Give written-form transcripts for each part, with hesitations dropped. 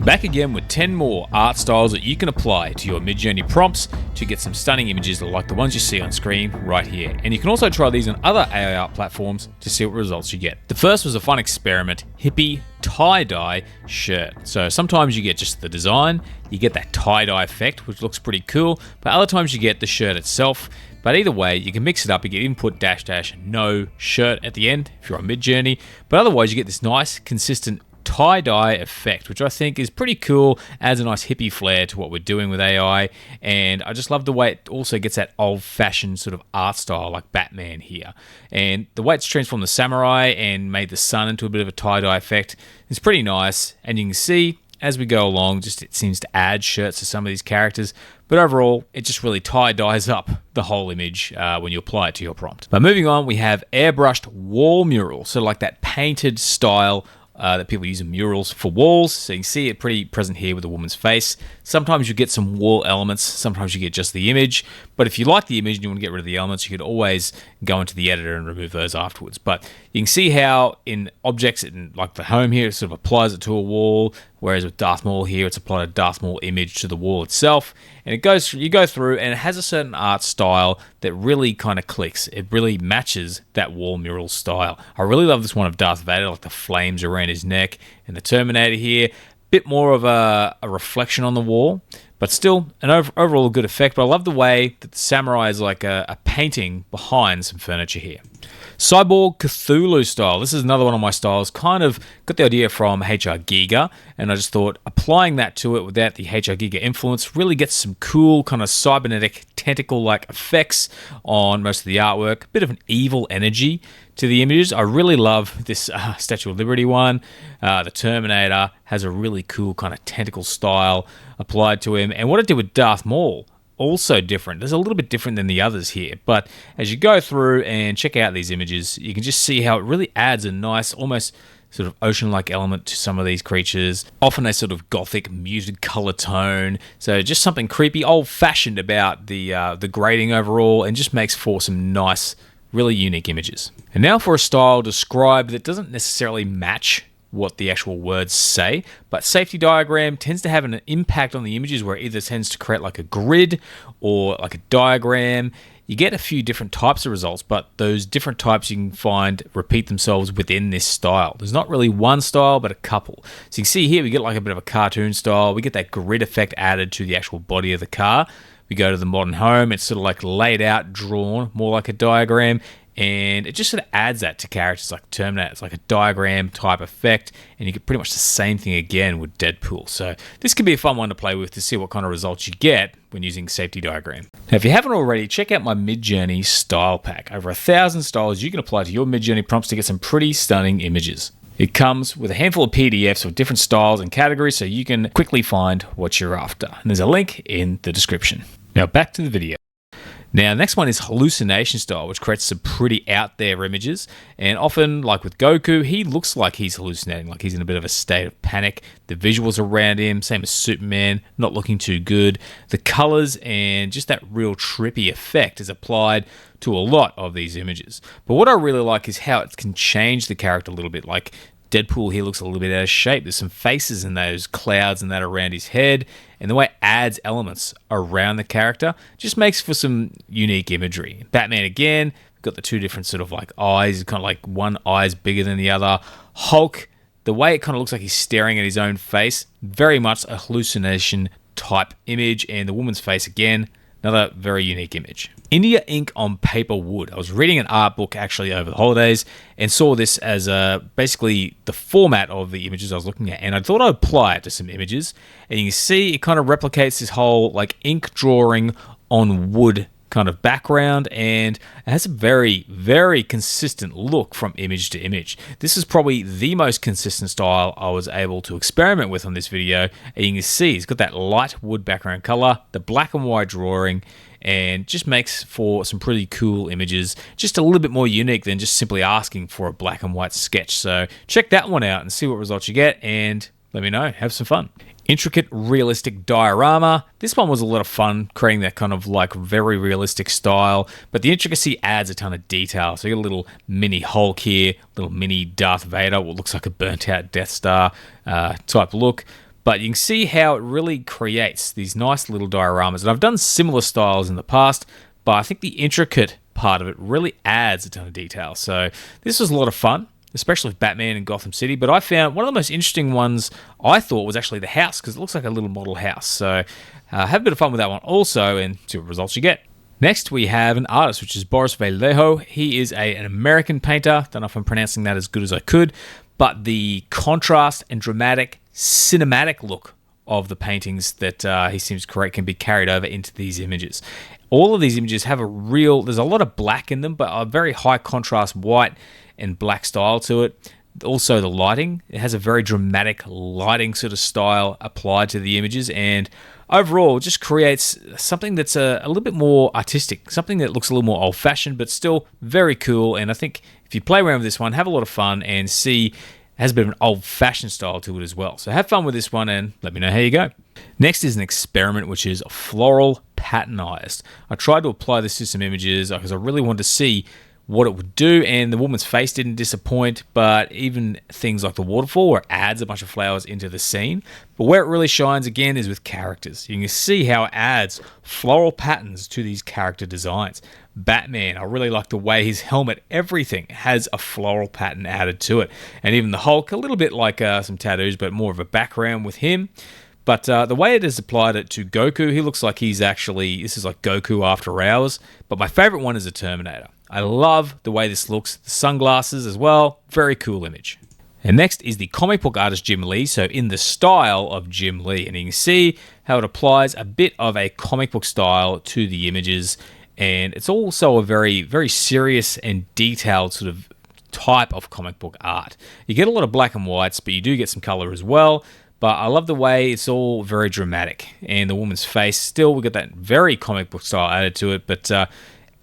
Back again with 10 more art styles that you can apply to your Midjourney prompts to get some stunning images like the ones you see on screen right here. And you can also try these on other AI art platforms to see what results you get. The first was a fun experiment, Hippie tie-dye shirt. So sometimes you get just the design, you get that tie-dye effect, which looks pretty cool, but other times you get the shirt itself. But either way, you can mix it up. You get input -- no shirt at the end if you're on Midjourney. But otherwise, you get this nice, consistent tie-dye effect, which I think is pretty cool, adds a nice hippie flair to what we're doing with AI, and I just love the way it also gets that old-fashioned sort of art style like Batman here. And the way it's transformed the samurai and made the sun into a bit of a tie-dye effect is pretty nice, and you can see as we go along, just it seems to add shirts to some of these characters, but overall, it just really tie-dyes up the whole image when you apply it to your prompt. But moving on, we have airbrushed wall mural, so like that painted style that people use in murals for walls. So you can see it pretty present here with a woman's face. Sometimes you get some wall elements, sometimes you get just the image. But if you like the image and you want to get rid of the elements, you could always go into the editor and remove those afterwards. But you can see how in objects, like the home here, it sort of applies it to a wall, whereas with Darth Maul here, it's applied a Darth Maul image to the wall itself. And you go through and it has a certain art style that really kind of clicks. It really matches that wall mural style. I really love this one of Darth Vader, like the flames around his neck, and the Terminator here. Bit more of a reflection on the wall, but still an overall good effect. But I love the way that the samurai is like a painting behind some furniture here. Cyborg Kthulu style. This is another one of my styles. Kind of got the idea from HR Giga, and I just thought applying that to it without the HR Giga influence really gets some cool kind of cybernetic tentacle-like effects on most of the artwork. A bit of an evil energy to the images. I really love this Statue of Liberty one. The Terminator has a really cool kind of tentacle style applied to him. And what I did with Darth Maul, also different. There's a little bit different than the others here, but as you go through and check out these images, you can just see how it really adds a nice, almost sort of ocean-like element to some of these creatures. Often a sort of gothic, muted color tone. So just something creepy, old-fashioned about the grading overall, and just makes for some nice, really unique images. And now for a style described that doesn't necessarily match what the actual words say, but safety diagram tends to have an impact on the images where it either tends to create like a grid or like a diagram. You get a few different types of results, but those different types you can find repeat themselves within this style. There's not really one style, but a couple. So you can see here we get like a bit of a cartoon style. We get that grid effect added to the actual body of the car. We go to the modern home. It's sort of like laid out, drawn, more like a diagram. And it just sort of adds that to characters like Terminator. It's like a diagram type effect, and you get pretty much the same thing again with Deadpool. So this could be a fun one to play with to see what kind of results you get when using safety diagram. Now, if you haven't already, check out my Midjourney style pack. Over 1,000 styles you can apply to your Midjourney prompts to get some pretty stunning images. It comes with a handful of PDFs with different styles and categories so you can quickly find what you're after. And there's a link in the description. Now back to the video. Now, the next one is Hallucination style, which creates some pretty out there images. And often, like with Goku, he looks like he's hallucinating, like he's in a bit of a state of panic. The visuals around him, same as Superman, not looking too good. The colors and just that real trippy effect is applied to a lot of these images. But what I really like is how it can change the character a little bit. Like Deadpool here looks a little bit out of shape. There's some faces in those clouds and that around his head, and the way it adds elements around the character just makes for some unique imagery. Batman again, we've got the two different sort of like eyes, kind of like one eye's bigger than the other. Hulk, the way it kind of looks like he's staring at his own face, very much a hallucination type image, and the woman's face again, another very unique image. India ink on paper wood. I was reading an art book actually over the holidays and saw this as basically the format of the images I was looking at, and I thought I'd apply it to some images. And you can see it kind of replicates this whole like ink drawing on wood kind of background, and it has a very, very consistent look from image to image. This is probably the most consistent style I was able to experiment with on this video, and you can see it's got that light wood background color, the black and white drawing, and just makes for some pretty cool images, just a little bit more unique than just simply asking for a black and white sketch. So check that one out and see what results you get, and let me know. Have some fun. Intricate realistic diorama. This one was a lot of fun, creating that kind of like very realistic style, but the intricacy adds a ton of detail. So you got a little mini Hulk here, little mini Darth Vader, what looks like a burnt out Death Star type look. But you can see how it really creates these nice little dioramas. And I've done similar styles in the past, but I think the intricate part of it really adds a ton of detail. So this was a lot of fun, especially with Batman in Gotham City. But I found one of the most interesting ones I thought was actually the house, because it looks like a little model house. So have a bit of fun with that one also and see what results you get. Next, we have an artist, which is Boris Vallejo. He is an American painter. Don't know if I'm pronouncing that as good as I could, but the contrast and dramatic cinematic look of the paintings that he seems to create can be carried over into these images. All of these images have there's a lot of black in them, but a very high contrast white and black style to it. Also the lighting, it has a very dramatic lighting sort of style applied to the images, and overall it just creates something that's a little bit more artistic, something that looks a little more old-fashioned but still very cool. And I think if you play around with this one, have a lot of fun and see it has a bit of an old-fashioned style to it as well. So have fun with this one and let me know how you go. Next is an experiment, which is Floral Patternised. I tried to apply this to some images because I really wanted to see what it would do, and the woman's face didn't disappoint, but even things like the waterfall where it adds a bunch of flowers into the scene. But where it really shines again is with characters. You can see how it adds floral patterns to these character designs. Batman, I really like the way his helmet, everything has a floral pattern added to it. And even the Hulk, a little bit like some tattoos, but more of a background with him. But the way it has applied it to Goku, he looks like this is like Goku after hours. But my favorite one is the Terminator. I love the way this looks. The sunglasses as well. Very cool image. And next is the comic book artist Jim Lee, so in the style of Jim Lee. And you can see how it applies a bit of a comic book style to the images. And it's also a very, very serious and detailed sort of type of comic book art. You get a lot of black and whites, but you do get some color as well. But I love the way it's all very dramatic. And the woman's face, still, we got that very comic book style added to it. But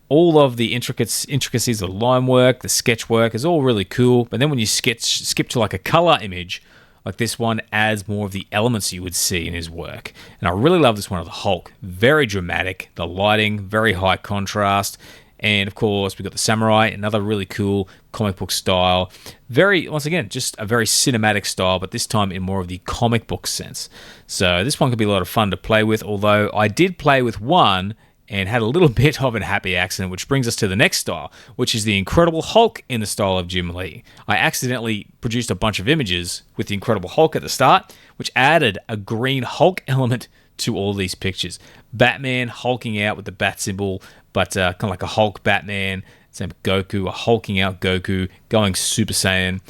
all of the intricacies of the line work, the sketch work is all really cool. But then when you skip to like a color image, like this one adds more of the elements you would see in his work. And I really love this one of the Hulk. Very dramatic. The lighting, very high contrast. And of course, we've got the Samurai, another really cool comic book style. Once again, just a very cinematic style, but this time in more of the comic book sense. So this one could be a lot of fun to play with, although I did play with one and had a little bit of an happy accident, which brings us to the next style, which is the Incredible Hulk in the style of Jim Lee. I accidentally produced a bunch of images with the Incredible Hulk at the start, which added a green Hulk element to all these pictures. Batman hulking out with the bat symbol, but kind of like a Hulk Batman. Same with Goku, a hulking out Goku, going Super Saiyan.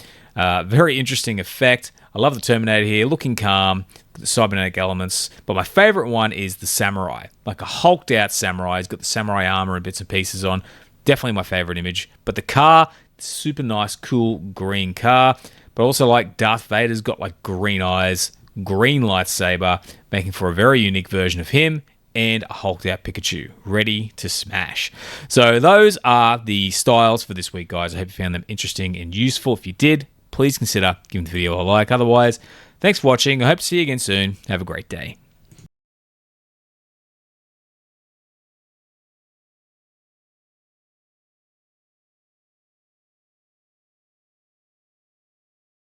Very interesting effect. I love the Terminator here, looking calm, the cybernetic elements. But my favorite one is the Samurai, like a hulked out Samurai. He's got the Samurai armor and bits and pieces on. Definitely my favorite image. But the car, super nice, cool green car. But also like Darth Vader's got like green eyes, green lightsaber, making for a very unique version of him, and a hulked out Pikachu, ready to smash. So those are the styles for this week, guys. I hope you found them interesting and useful. If you did, please consider giving the video a like. Otherwise, thanks for watching. I hope to see you again soon. Have a great day.